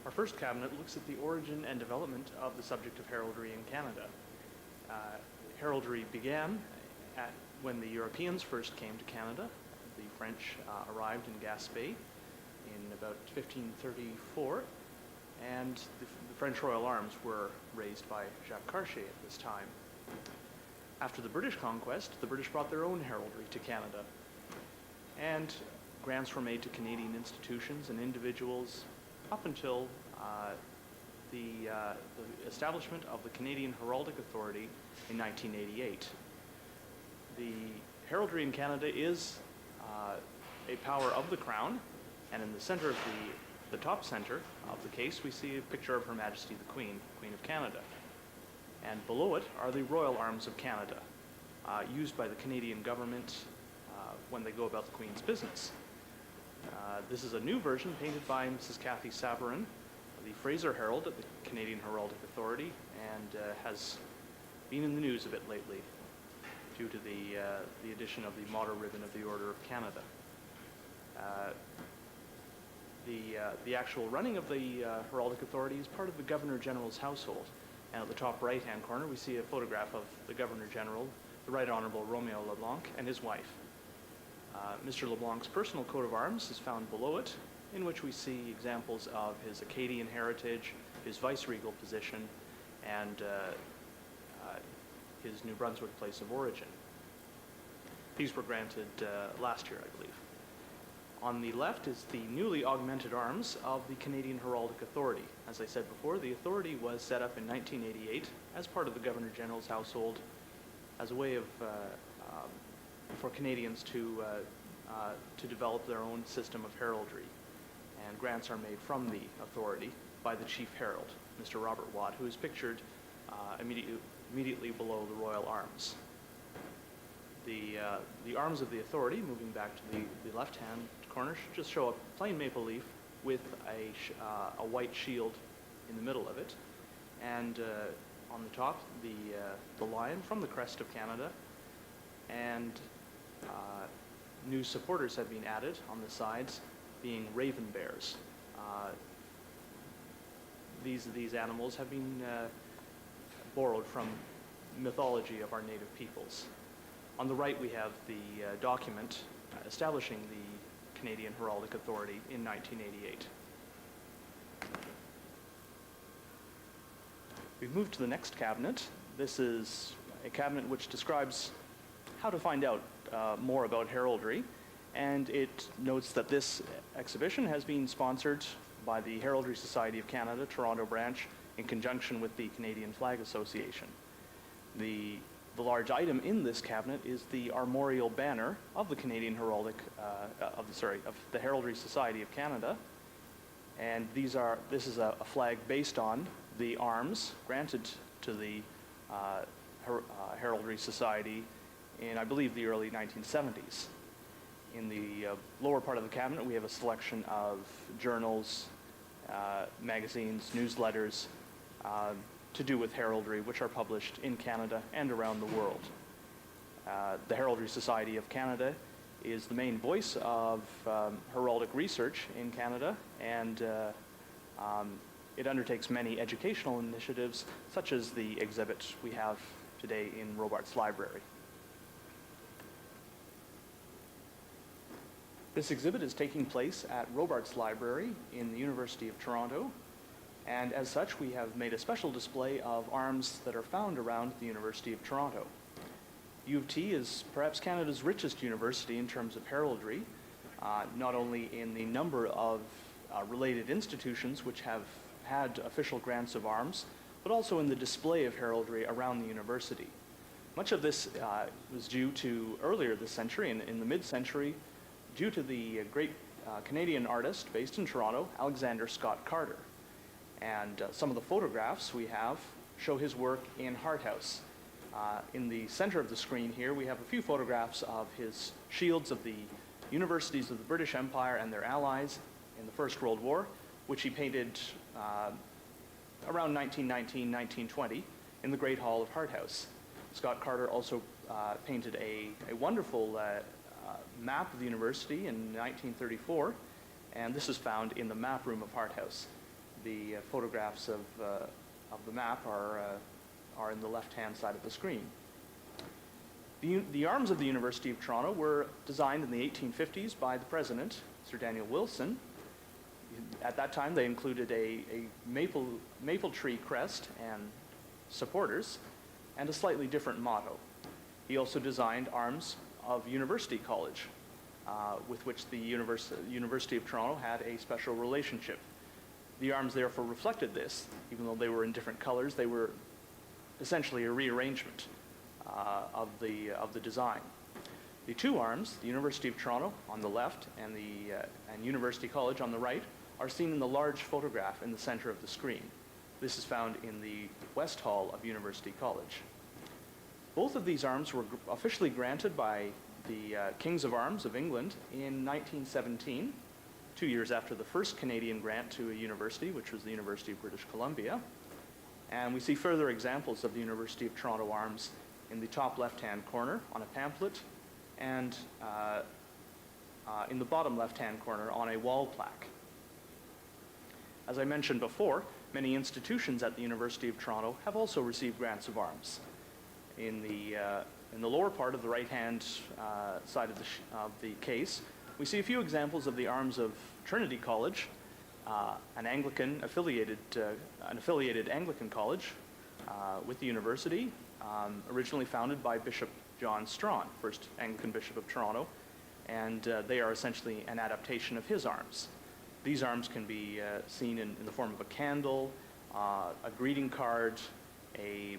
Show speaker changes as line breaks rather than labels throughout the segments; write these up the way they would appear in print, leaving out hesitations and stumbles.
Our first cabinet looks at the origin and development of the subject of heraldry in Canada. Heraldry began when the Europeans first came to Canada. The French arrived in Gaspé in about 1534, and the French Royal Arms were raised by Jacques Cartier at this time. After the British conquest, the British brought their own heraldry to Canada, and grants were made to Canadian institutions and individuals up until the establishment of the Canadian Heraldic Authority in 1988. The heraldry in Canada is a power of the Crown, and in the center of the top center of the case, we see a picture of Her Majesty the Queen, Queen of Canada. And below it are the Royal Arms of Canada, used by the Canadian government when they go about the Queen's business. This is a new version painted by Mrs. Kathy Savarin, the Fraser Herald at the Canadian Heraldic Authority, and has been in the news a bit lately due to the addition of the motto ribbon of the Order of Canada. The actual running of the Heraldic Authority is part of the Governor General's household. And at the top right-hand corner, we see a photograph of the Governor General, the Right Honorable Romeo LeBlanc, and his wife. Mr. LeBlanc's personal coat of arms is found below it, in which we see examples of his Acadian heritage, his viceregal position, and his New Brunswick place of origin. These were granted last year, I believe. On the left is the newly augmented arms of the Canadian Heraldic Authority. As I said before, the authority was set up in 1988 as part of the Governor General's household as a way of for Canadians to develop their own system of heraldry. And grants are made from the authority by the Chief Herald, Mr. Robert Watt, who is pictured immediately below the Royal Arms. The arms of the authority, moving back to the left-hand corner, should just show a plain maple leaf with a white shield in the middle of it, and on the top the lion from the crest of Canada, and new supporters have been added on the sides, being raven bears. These animals have been borrowed from mythology of our native peoples. On the right, we have the document establishing the Canadian Heraldic Authority in 1988. We've moved to the next cabinet. This is a cabinet which describes how to find out more about heraldry, and it notes that this exhibition has been sponsored by the Heraldry Society of Canada, Toronto branch, in conjunction with the Canadian Flag Association. The large item in this cabinet is the armorial banner of the Canadian Heraldic, of the Heraldry Society of Canada, and this is a flag based on the arms granted to the Heraldry Society in, I believe, the early 1970s. In the lower part of the cabinet, we have a selection of journals, magazines, newsletters, to do with heraldry, which are published in Canada and around the world. The Heraldry Society of Canada is the main voice of heraldic research in Canada, and it undertakes many educational initiatives, such as the exhibit we have today in Robarts Library. This exhibit is taking place at Robarts Library in the University of Toronto, and as such, we have made a special display of arms that are found around the University of Toronto. U of T is perhaps Canada's richest university in terms of heraldry, not only in the number of related institutions which have had official grants of arms, but also in the display of heraldry around the university. Much of this was due to earlier this century, in the mid-century, due to the great Canadian artist based in Toronto, Alexander Scott Carter. And some of the photographs we have show his work in Harthouse. In the center of the screen here, we have a few photographs of his shields of the universities of the British Empire and their allies in the First World War, which he painted around 1919, 1920 in the Great Hall of Harthouse. Scott Carter also painted a wonderful map of the university in 1934, and this is found in the map room of Harthouse. the photographs of the map are in the left-hand side of the screen. The arms of the University of Toronto were designed in the 1850s by the president, Sir Daniel Wilson. At that time, they included a maple tree crest and supporters, and a slightly different motto. He also designed arms of University College, with which the University of Toronto had a special relationship. The arms therefore reflected this. Even though they were in different colors, they were essentially a rearrangement of the design. The two arms, the University of Toronto on the left and University College on the right, are seen in the large photograph in the center of the screen. This is found in the West Hall of University College. Both of these arms were officially granted by the Kings of Arms of England in 1917, 2 years after the first Canadian grant to a university, which was the University of British Columbia. And we see further examples of the University of Toronto arms in the top left-hand corner on a pamphlet, and in the bottom left-hand corner on a wall plaque. As I mentioned before, many institutions at the University of Toronto have also received grants of arms. In the lower part of the right-hand side of the case, we see a few examples of the arms of Trinity College, an affiliated Anglican college with the university, originally founded by Bishop John Strawn, first Anglican Bishop of Toronto, and they are essentially an adaptation of his arms. These arms can be seen in the form of a candle, a greeting card, a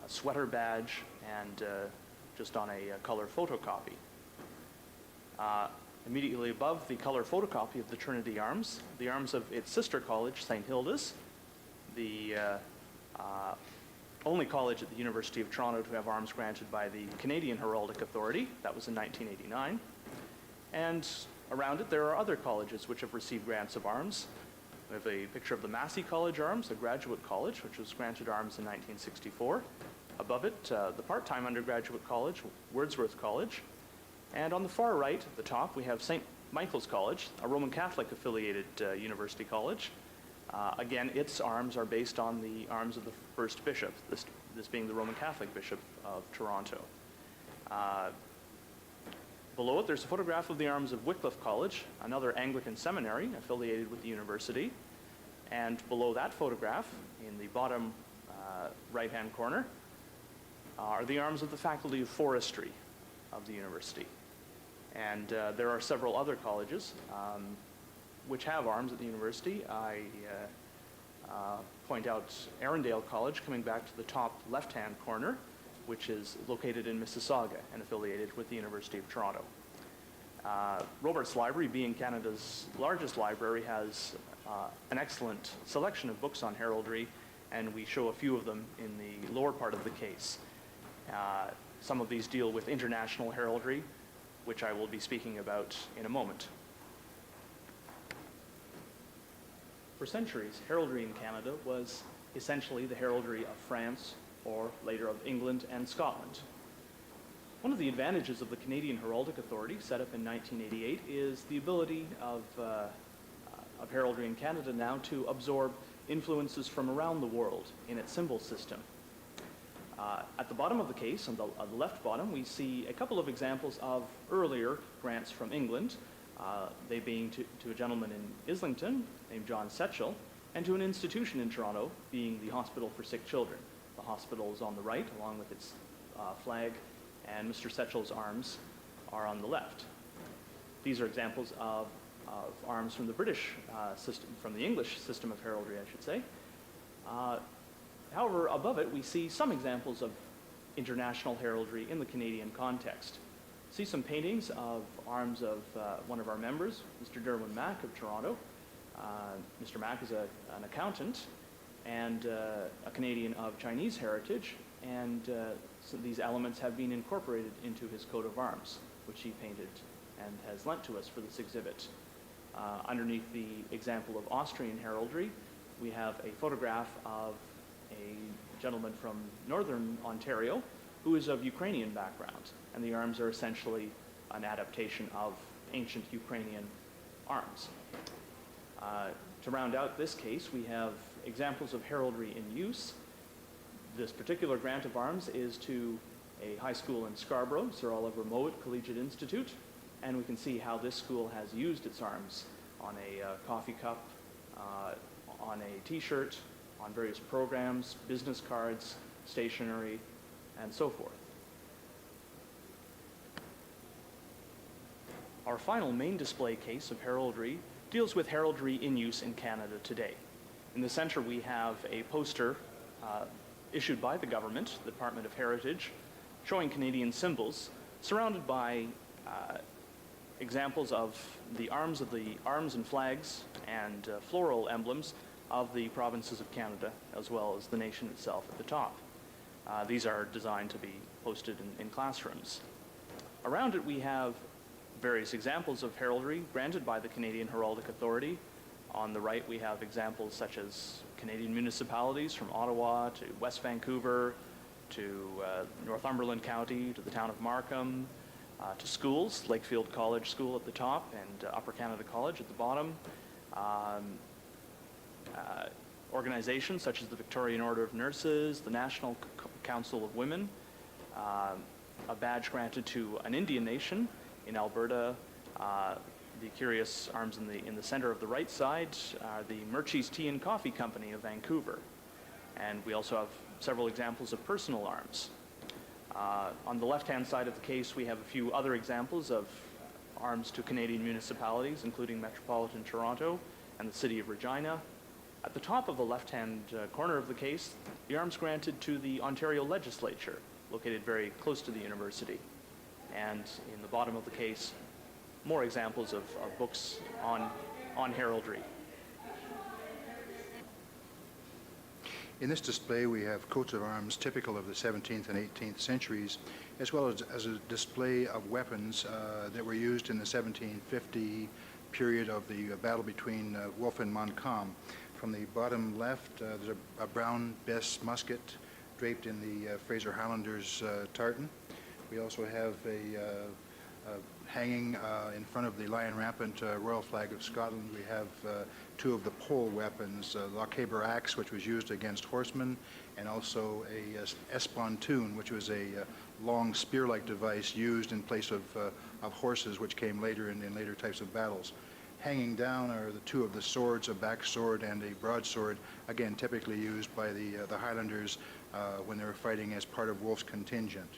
sweater badge, and just on a color photocopy. Immediately above the color photocopy of the Trinity arms, the arms of its sister college, St. Hilda's, the only college at the University of Toronto to have arms granted by the Canadian Heraldic Authority. That was in 1989. And around it, there are other colleges which have received grants of arms. We have a picture of the Massey College arms, a graduate college, which was granted arms in 1964. Above it, the part-time undergraduate college, Wordsworth College. And on the far right, at the top, we have St. Michael's College, a Roman Catholic affiliated university college. Again, its arms are based on the arms of the first bishop, this being the Roman Catholic Bishop of Toronto. Below it, there's a photograph of the arms of Wycliffe College, another Anglican seminary affiliated with the university. And below that photograph, in the bottom right-hand corner, are the arms of the Faculty of Forestry of the university. And there are several other colleges which have arms at the university. I point out Arundel College, coming back to the top left-hand corner, which is located in Mississauga and affiliated with the University of Toronto. Robarts Library, being Canada's largest library, has an excellent selection of books on heraldry, and we show a few of them in the lower part of the case. Some of these deal with international heraldry, which I will be speaking about in a moment. For centuries, heraldry in Canada was essentially the heraldry of France, or later of England and Scotland. One of the advantages of the Canadian Heraldic Authority, set up in 1988, is the ability of heraldry in Canada now to absorb influences from around the world in its symbol system. At the bottom of the case, on the left bottom, we see a couple of examples of earlier grants from England, they being to a gentleman in Islington named John Setchell, and to an institution in Toronto, being the Hospital for Sick Children. The hospital is on the right, along with its flag, and Mr. Setchell's arms are on the left. These are examples of arms from the British system, from the English system of heraldry, I should say. However, above it, we see some examples of international heraldry in the Canadian context. See some paintings of arms of one of our members, Mr. Derwin Mack of Toronto. Mr. Mack is an accountant and a Canadian of Chinese heritage, and so these elements have been incorporated into his coat of arms, which he painted and has lent to us for this exhibit. Underneath the example of Austrian heraldry, we have a photograph of a gentleman from northern Ontario who is of Ukrainian background, and the arms are essentially an adaptation of ancient Ukrainian arms. To round out this case, we have examples of heraldry in use. This particular grant of arms is to a high school in Scarborough, Sir Oliver Mowat Collegiate Institute, and we can see how this school has used its arms on a coffee cup, on a t-shirt, on various programs, business cards, stationery, and so forth. Our final main display case of heraldry deals with heraldry in use in Canada today. In the center we have a poster issued by the government, the Department of Heritage, showing Canadian symbols, surrounded by examples of the arms and flags and floral emblems of the provinces of Canada, as well as the nation itself at the top. These are designed to be posted in classrooms. Around it we have various examples of heraldry granted by the Canadian Heraldic Authority. On the right we have examples such as Canadian municipalities from Ottawa to West Vancouver to Northumberland County to the town of Markham, to schools, Lakefield College School at the top and Upper Canada College at the bottom. Organizations such as the Victorian Order of Nurses, the National Council of Women, a badge granted to an Indian nation in Alberta. The curious arms in the center of the right side are the Murchie's Tea and Coffee Company of Vancouver. And we also have several examples of personal arms. On the left-hand side of the case, we have a few other examples of arms to Canadian municipalities, including Metropolitan Toronto and the City of Regina. At the top of the left-hand corner of the case, the arms granted to the Ontario Legislature, located very close to the university. And in the bottom of the case, more examples of books on heraldry.
In this display we have coats of arms typical of the 17th and 18th centuries, as well as a display of weapons that were used in the 1750 period of the battle between Wolfe and Montcalm. From the bottom left, there's a brown Bess musket draped in the Fraser Highlanders tartan. We also have a hanging in front of the Lion Rampant Royal Flag of Scotland. We have two of the pole weapons, Lochaber axe, which was used against horsemen, and also a espontoon, which was a long spear-like device used in place of horses, which came later in later types of battles. Hanging down are the two of the swords, a back sword and a broadsword, again typically used by the Highlanders when they were fighting as part of Wolfe's contingent.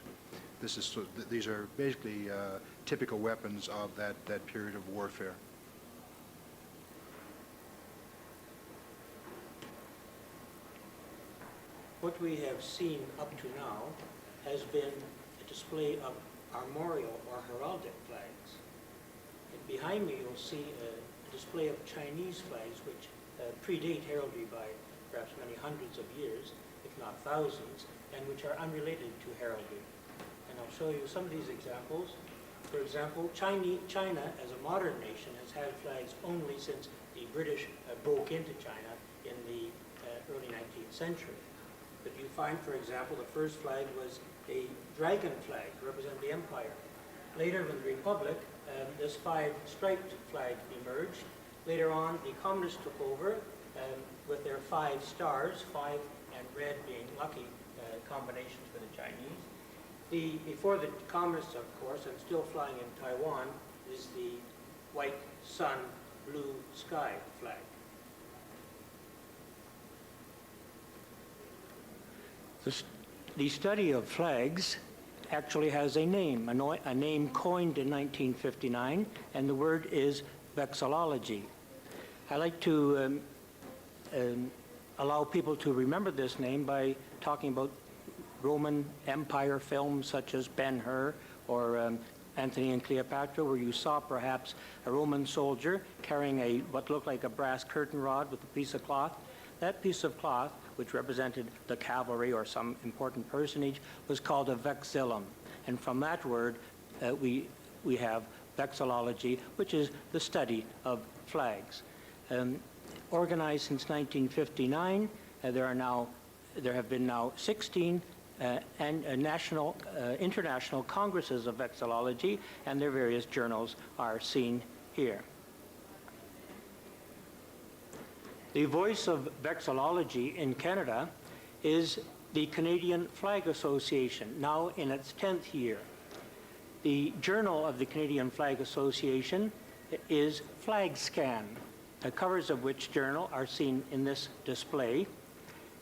These are basically typical weapons of that period of warfare.
What we have seen up to now has been a display of armorial or heraldic flags. And behind me you'll see a display of Chinese flags which predate heraldry by perhaps many hundreds of years, if not thousands, and which are unrelated to heraldry. And I'll show you some of these examples. For example, China as a modern nation has had flags only since the British broke into China in the early 19th century. But you find, for example, the first flag was a dragon flag to represent the empire. Later, in the Republic, this five-striped flag emerged. Later on, the communists took over with their 5 stars, 5 and red being lucky combinations for the Chinese. Before the communists, of course, and still flying in Taiwan, is the white sun, blue sky flag. The study of flags actually has a name coined in 1959, and the word is vexillology. I like to allow people to remember this name by talking about Roman Empire films such as Ben-Hur or Antony and Cleopatra, where you saw perhaps a Roman soldier carrying what looked like a brass curtain rod with a piece of cloth. That piece of cloth, which represented the cavalry or some important personage, was called a vexillum. And from that word, we have vexillology, which is the study of flags. Organized since 1959, there have been now 16 international congresses of vexillology, and their various journals are seen here. The voice of vexillology in Canada is the Canadian Flag Association, now in its 10th year. The journal of the Canadian Flag Association is FlagScan, the covers of which journal are seen in this display.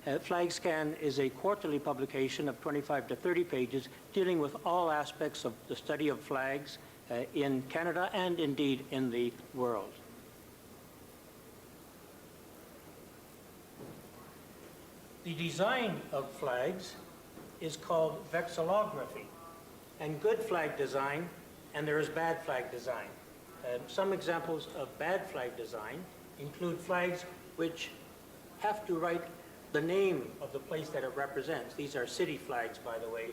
FlagScan is a quarterly publication of 25 to 30 pages dealing with all aspects of the study of flags in Canada and indeed in the world. The design of flags is called vexillography, and good flag design, and there is bad flag design. Some examples of bad flag design include flags which have to write the name of the place that it represents. These are city flags, by the way,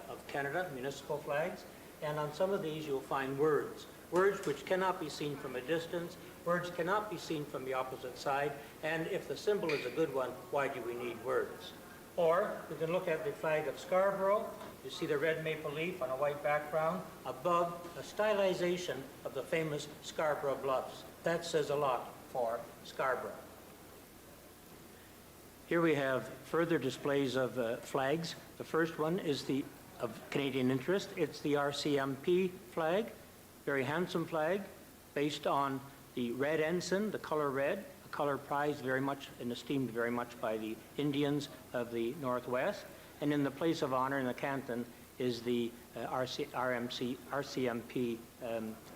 of Canada, municipal flags. And on some of these you'll find words. Words which cannot be seen from a distance, words cannot be seen from the opposite side, and if the symbol is a good one, why do we need words? Or we can look at the flag of Scarborough. You see the red maple leaf on a white background, above a stylization of the famous Scarborough Bluffs. That says a lot for Scarborough. Here we have further displays of flags. The first one is of Canadian interest. It's the RCMP flag, very handsome flag, based on the red ensign, the color red, a color prized very much and esteemed very much by the Indians of the Northwest. And in the place of honor in the canton is the RCMP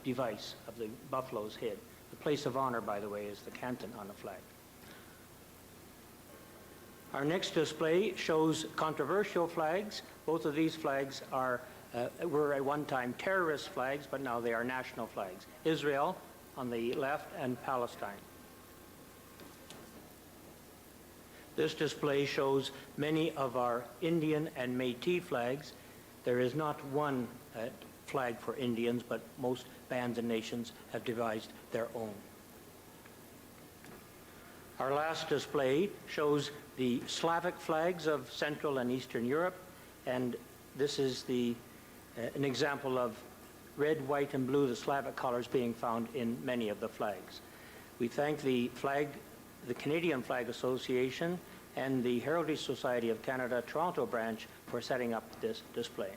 device of the buffalo's head. The place of honor, by the way, is the canton on the flag. Our next display shows controversial flags. Both of these flags were at one time terrorist flags, but now they are national flags. Israel on the left and Palestine. This display shows many of our Indian and Métis flags. There is not one flag for Indians, but most bands and nations have devised their own. Our last display shows the Slavic flags of Central and Eastern Europe, and this is an example of red, white, and blue, the Slavic colors being found in many of the flags. We thank the Canadian Flag Association and the Heraldry Society of Canada Toronto branch for setting up this display.